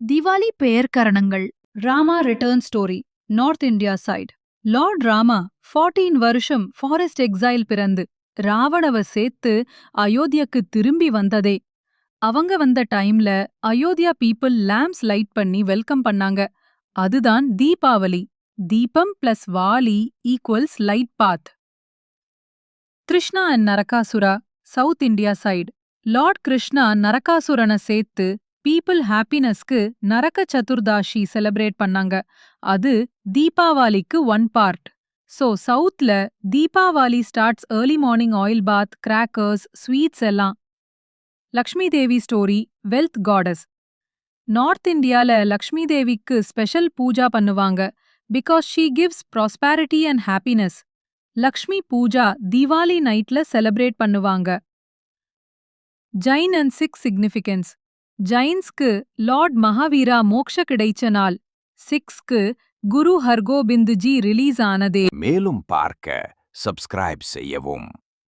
திவாலி பெயர்க்கரணங்கள். Rama return story. North India side. Lord Rama 14 வருஷம் forest exile பிறந்து ராவணவ சேர்த்து அயோத்தியாக்கு திரும்பி வந்ததே. அவங்க வந்த டைம்ல அயோத்தியா பீப்புள் லேம்ப்ஸ் லைட் பண்ணி வெல்கம் பண்ணாங்க. அதுதான் Deepavali. Deepam plus vali equals light path. Krishna and Narakasura. South India side. Lord Krishna நரகாசுரனை சேர்த்து பீப்புள் ஹாப்பினஸ்க்கு நரக சதுர்தாஷி செலிப்ரேட் பண்ணாங்க. அது தீபாவளிக்கு ஒன் பார்ட். சோ சவுத்ல Deepavali starts early morning oil bath, crackers, sweets எல்லாம். Lakshmi Devi story. Wealth goddess. North இந்தியால லக்ஷ்மி தேவிக்கு ஸ்பெஷல் பூஜா பண்ணுவாங்க. Because she gives prosperity and happiness. Lakshmi Pooja தீவாலி நைட்ல செலிப்ரேட் பண்ணுவாங்க. Jain and sig significance. ஜைன்ஸ்க்கு லார்ட் மகாவீரா மோக்ஷ கிடைச்ச நாள். சிக்ஸ்க்கு குரு ஹர்கோபிந்த்ஜி ரிலீஸ் ஆனதே. மேலும் பார்க்க சப்ஸ்கிரைப் செய்யவும்.